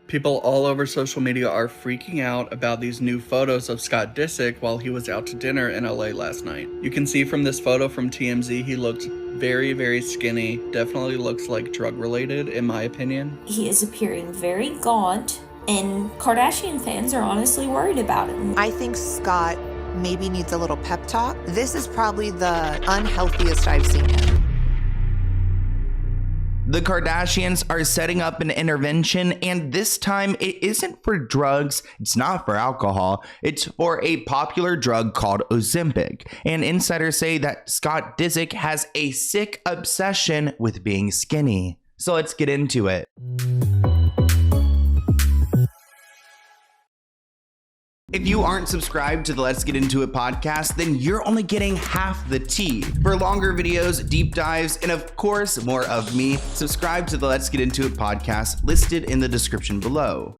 People all over social media are freaking out about these new photos of Scott Disick while he was out to dinner in LA last night. You can see from this photo from TMZ, he looked very, very skinny. Definitely looks like drug related, in my opinion. He is appearing very gaunt, and Kardashian fans are honestly worried about him. I think Scott maybe needs a little pep talk. This is probably the unhealthiest I've seen him. The Kardashians are setting up an intervention, and this time it isn't for drugs, it's not for alcohol, it's for a popular drug called Ozempic. And insiders say that Scott Disick has a sick obsession with being skinny. So let's get into it. If you aren't subscribed to the Let's Get Into It podcast, then you're only getting half the tea. For longer videos, deep dives, and of course, more of me, subscribe to the Let's Get Into It podcast listed in the description below.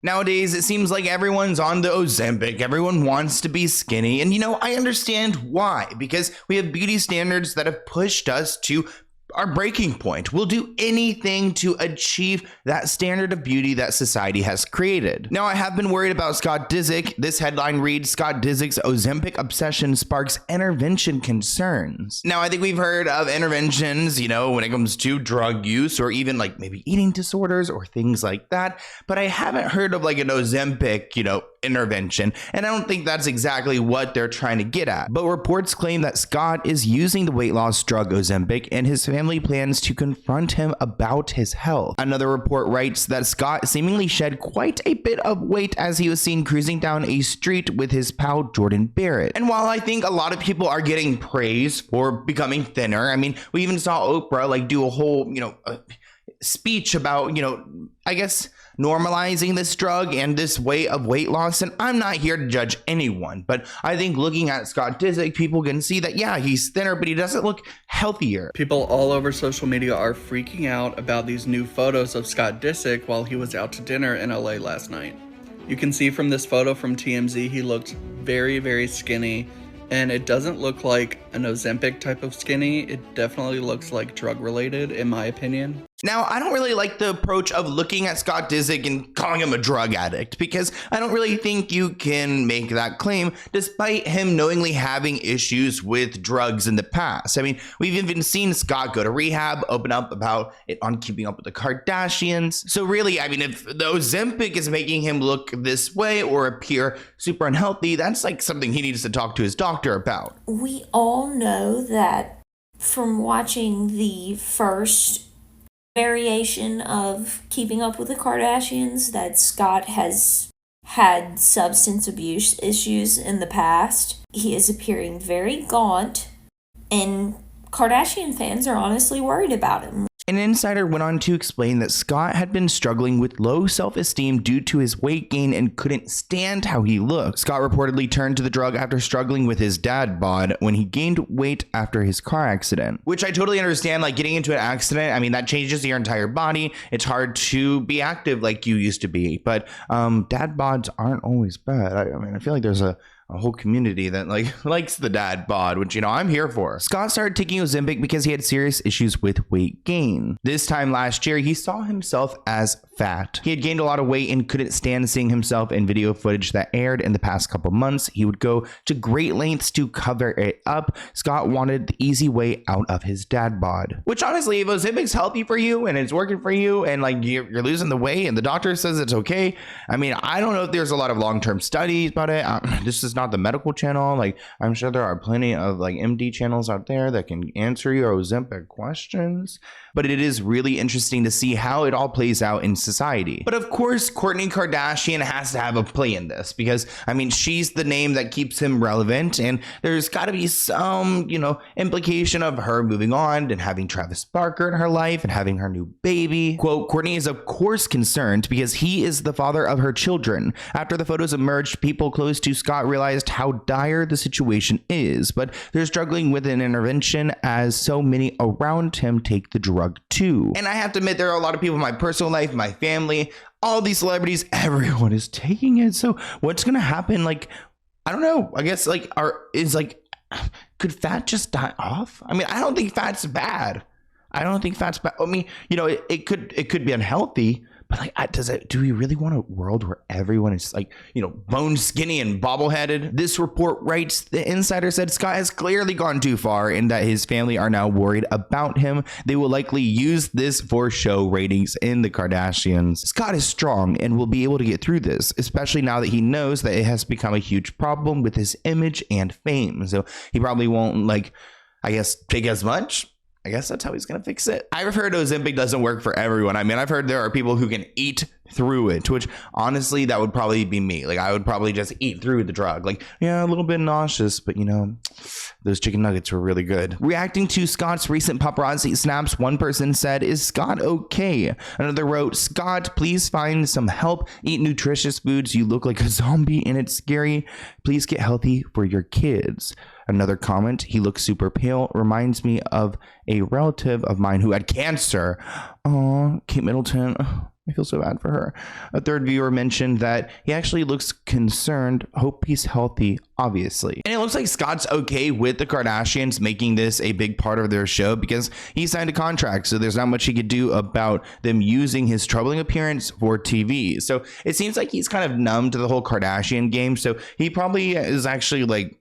Nowadays, it seems like everyone's on the Ozempic. Everyone wants to be skinny. And I understand why, because we have beauty standards that have pushed us to our breaking point. We'll do anything to achieve that standard of beauty that society has created. Now, I have been worried about Scott Disick. This headline reads, Scott Disick's Ozempic obsession sparks intervention concerns. Now, I think we've heard of interventions, when it comes to drug use or even like maybe eating disorders or things like that. But I haven't heard of like an Ozempic, intervention. And I don't think that's exactly what they're trying to get at. But reports claim that Scott is using the weight loss drug Ozempic, and his family plans to confront him about his health. Another report writes that Scott seemingly shed quite a bit of weight as he was seen cruising down a street with his pal Jordan Barrett. And while I think a lot of people are getting praise for becoming thinner, we even saw Oprah do a whole, speech about, I guess normalizing this drug and this way of weight loss. And I'm not here to judge anyone, but I think looking at Scott Disick, people can see that, yeah, he's thinner, but he doesn't look healthier. People all over social media are freaking out about these new photos of Scott Disick while he was out to dinner in LA last night. You can see from this photo from TMZ, he looked very, very skinny. And it doesn't look like an Ozempic type of skinny. It definitely looks like drug related, in my opinion. Now, I don't really like the approach of looking at Scott Disick and calling him a drug addict, because I don't really think you can make that claim despite him knowingly having issues with drugs in the past. We've even seen Scott go to rehab, open up about it on Keeping Up with the Kardashians. So really, if the Ozempic is making him look this way or appear super unhealthy, that's like something he needs to talk to his doctor about. We all know that from watching the first variation of Keeping Up with the Kardashians that Scott has had substance abuse issues in the past. He is appearing very gaunt, and Kardashian fans are honestly worried about him. An insider went on to explain that Scott had been struggling with low self-esteem due to his weight gain and couldn't stand how he looked. Scott reportedly turned to the drug after struggling with his dad bod when he gained weight after his car accident, which I totally understand. Getting into an accident, that changes your entire body. It's hard to be active like you used to be, but dad bods aren't always bad. I feel like there's a whole community that likes the dad bod, which I'm here for. Scott started taking Ozempic because he had serious issues with weight gain. This time last year, he saw himself as fat. He had gained a lot of weight and couldn't stand seeing himself in video footage that aired in the past couple months. He would go to great lengths to cover it up. Scott wanted the easy way out of his dad bod, which honestly, if Ozempic's healthy for you and it's working for you and you're losing the weight and the doctor says it's okay, I don't know if there's a lot of long-term studies about it. This is not the medical channel. I'm sure there are plenty of MD channels out there that can answer your Ozempic questions, but it is really interesting to see how it all plays out in society. But of course, Kourtney Kardashian has to have a play in this because she's the name that keeps him relevant, and there's got to be some implication of her moving on and having Travis Barker in her life and having her new baby. Quote, Kourtney is of course concerned because he is the father of her children. After the photos emerged, people close to Scott realized how dire the situation is, but they're struggling with an intervention as so many around him take the drug too. And I have to admit, there are a lot of people in my personal life, my family, all these celebrities, everyone is taking it. So what's gonna happen? I don't know. I guess could fat just die off? I don't think fat's bad. I don't think fat's bad. It could be unhealthy, But like, do we really want a world where everyone is like, bone skinny and bobbleheaded? This report writes, the insider said Scott has clearly gone too far and that his family are now worried about him. They will likely use this for show ratings in the Kardashians. Scott is strong and will be able to get through this, especially now that he knows that it has become a huge problem with his image and fame. So he probably won't, take as much. I guess that's how he's going to fix it. I've heard Ozempic doesn't work for everyone. I mean, I've heard there are people who can eat through it, which honestly, that would probably be me. Like, I would probably just eat through the drug. Like, yeah, a little bit nauseous, but those chicken nuggets were really good. Reacting to Scott's recent paparazzi snaps, one person said, "Is Scott okay?" Another wrote, "Scott, please find some help. Eat nutritious foods. You look like a zombie and it's scary. Please get healthy for your kids." Another comment, "He looks super pale. Reminds me of a relative of mine who had cancer." Oh, Kate Middleton. I feel so bad for her. A third viewer mentioned that he actually looks concerned. Hope he's healthy, obviously. And it looks like Scott's okay with the Kardashians making this a big part of their show because he signed a contract. So there's not much he could do about them using his troubling appearance for TV. So it seems like he's kind of numb to the whole Kardashian game. So he probably is actually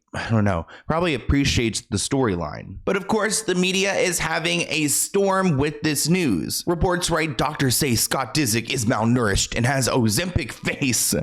probably appreciates the storyline. But of course, the media is having a storm with this news. Reports write, doctors say Scott Disick is malnourished and has Ozempic face.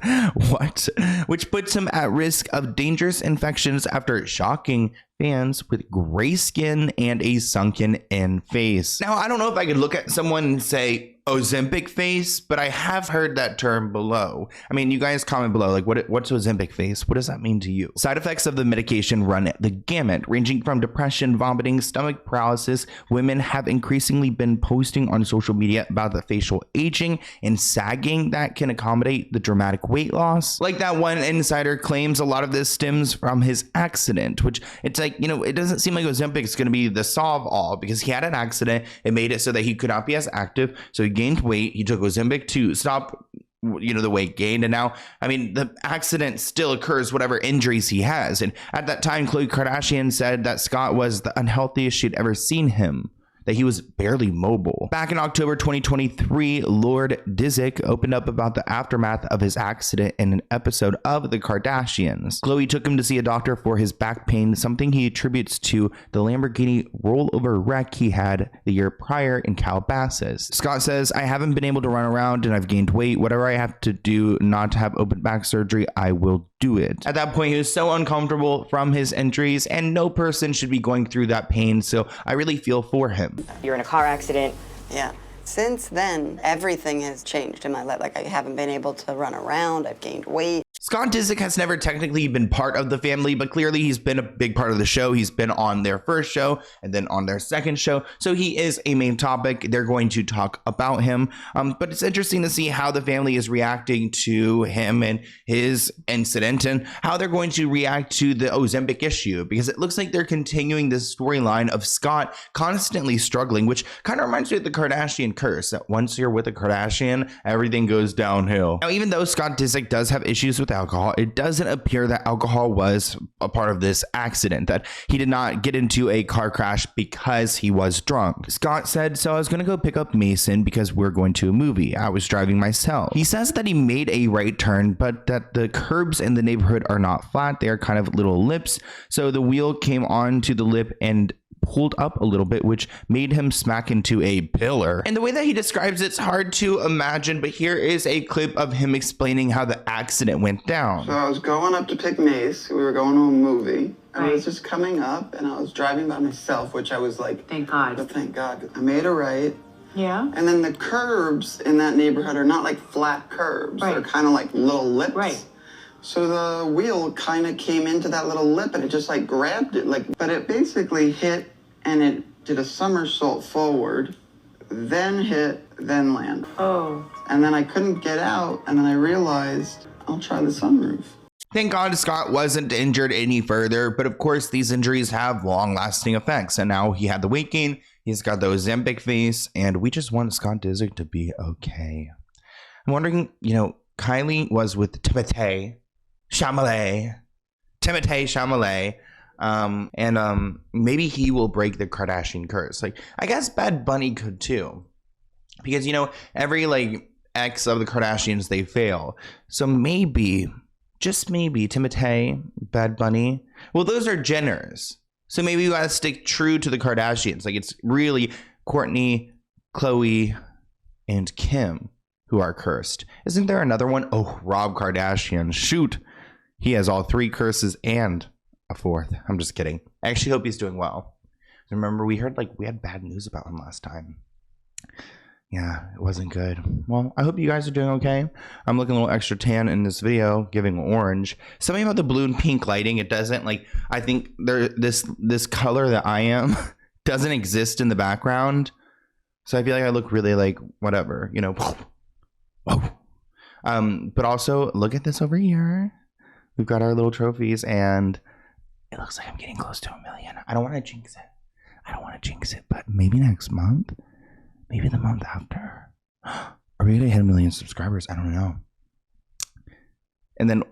What? Which puts him at risk of dangerous infections after shocking fans with gray skin and a sunken in face. Now, I don't know if I could look at someone and say Ozempic face, but I have heard that term below. I mean, you guys comment below, like, what's Ozempic face? What does that mean to you? Side effects of the medication run the gamut, ranging from depression, vomiting, stomach paralysis. Women have increasingly been posting on social media about the facial aging and sagging that can accommodate the dramatic weight loss. Like that one insider claims a lot of this stems from his accident, which it's like, it doesn't seem like Ozempic is going to be the solve all because he had an accident. It made it so that he could not be as active. So he gained weight. He took Ozempic to stop the weight gain, and now the accident still occurs whatever injuries he has. And at that time, Khloe Kardashian said that Scott was the unhealthiest she'd ever seen him, that he was barely mobile. Back in October 2023, Lord Disick opened up about the aftermath of his accident in an episode of The Kardashians. Khloe took him to see a doctor for his back pain, something he attributes to the Lamborghini rollover wreck he had the year prior in Calabasas. Scott says, "I haven't been able to run around and I've gained weight. Whatever I have to do not to have open back surgery, I will do it." At that point, he was so uncomfortable from his injuries, and no person should be going through that pain, so I really feel for him. You're in a car accident. Yeah. Since then, everything has changed in my life. Like, I haven't been able to run around. I've gained weight. Scott Disick has never technically been part of the family, but clearly he's been a big part of the show. He's been on their first show and then on their second show. So he is a main topic. They're going to talk about him. But it's interesting to see how the family is reacting to him and his incident and how they're going to react to the Ozempic issue, because it looks like they're continuing this storyline of Scott constantly struggling, which kind of reminds me of the Kardashian curse, that once you're with a Kardashian, everything goes downhill. Now, even though Scott Disick does have issues with alcohol, it doesn't appear that alcohol was a part of this accident, that he did not get into a car crash because he was drunk. Scott said, "So I was going to go pick up Mason because we're going to a movie. I was driving myself." He says that he made a right turn, but that the curbs in the neighborhood are not flat. They are kind of little lips. So the wheel came onto the lip and pulled up a little bit, which made him smack into a pillar. And the way that he describes it's hard to imagine, but here is a clip of him explaining how the accident went down. So I was going up to pick Mace. We were going to a movie. I was just coming up and I was driving by myself, which I was like, thank God. But thank God. I made a right. Yeah. And then the curbs in that neighborhood are not like flat curbs. Right. They're kind of like little lips. Right. So the wheel kind of came into that little lip and it just like grabbed it, but it basically hit and it did a somersault forward, then hit, then land. Oh. And then I couldn't get out, and then I realized I'll try the sunroof. Thank God Scott wasn't injured any further, but of course these injuries have long-lasting effects, and now he had the weight gain, he's got the Ozempic face, and we just want Scott Disick to be okay. I'm wondering, Kylie was with Timothée Chalamet, and maybe he will break the Kardashian curse. Like, I guess Bad Bunny could too, because every X of the Kardashians, they fail. So maybe, just maybe, Timotei, Bad Bunny. Well, those are Jenners. So maybe you gotta stick true to the Kardashians. Like, it's really Kourtney, Khloe, and Kim who are cursed. Isn't there another one? Oh, Rob Kardashian. Shoot. He has all 3 curses and a 4th. I'm just kidding. I actually hope he's doing well. Remember, we heard, like, we had bad news about him last time. Yeah, it wasn't good. Well, I hope you guys are doing okay. I'm looking a little extra tan in this video, giving orange. Something about the blue and pink lighting, it doesn't, like, I think this color that I am doesn't exist in the background. So I feel like I look really, like, whatever, you know. Whoa. But also, look at this over here. We've got our little trophies, and it looks like I'm getting close to 1 million. I don't want to jinx it. But maybe next month. Maybe the month after. Are we gonna hit 1 million subscribers? I don't know. And then,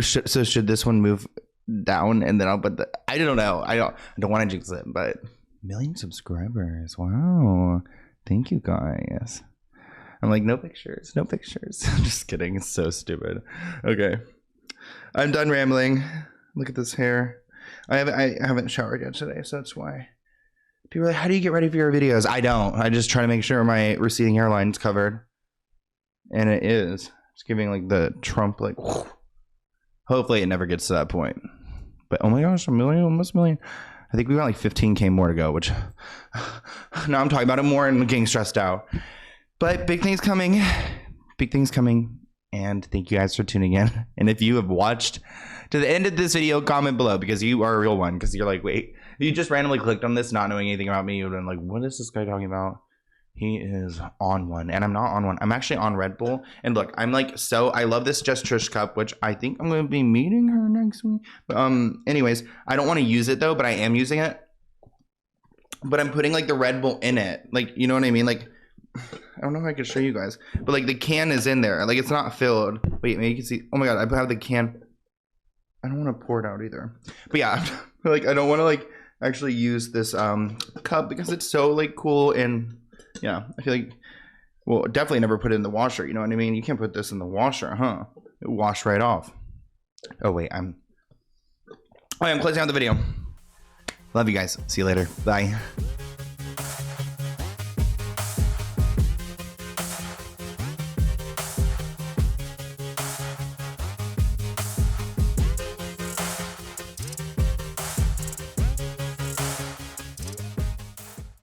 should this one move down? And then I'll put the. I don't know. I don't want to jinx it, but 1 million subscribers. Wow. Thank you guys. I'm like, no pictures. I'm just kidding. It's so stupid. Okay. I'm done rambling. Look at this hair. I haven't showered yet today, so that's why. People are like, how do you get ready for your videos? I don't. I just try to make sure my receding hairline's covered. And it is. It's giving like the Trump, like, whoosh. Hopefully it never gets to that point. But oh my gosh, 1 million, almost 1 million. I think we got like 15K more to go, which now I'm talking about it more and getting stressed out. But big things coming. Big things coming. And thank you guys for tuning in. And if you have watched to the end of this video, comment below, because you are a real one. Because you're like, wait, you just randomly clicked on this not knowing anything about me. You've been like, what is this guy talking about? He is on one. And I'm not on one. I'm actually on Red Bull. And look, I'm like, so I love this Just Trish cup, which I think I'm going to be meeting her next week. But anyways, I don't want to use it though, but I am using it. But I'm putting like the Red Bull in it. Like, you know what I mean? Like, I don't know if I can show you guys, but like the can is in there. Like, it's not filled. Wait, maybe you can see. Oh my God, I have the can. I don't want to pour it out either. But yeah, like I don't want to like actually use this cup because it's so like cool. And yeah, I feel like, well, definitely never put it in the washer. You know what I mean? You can't put this in the washer, huh? It washed right off. Oh wait, I'm closing out the video. Love you guys. See you later. Bye.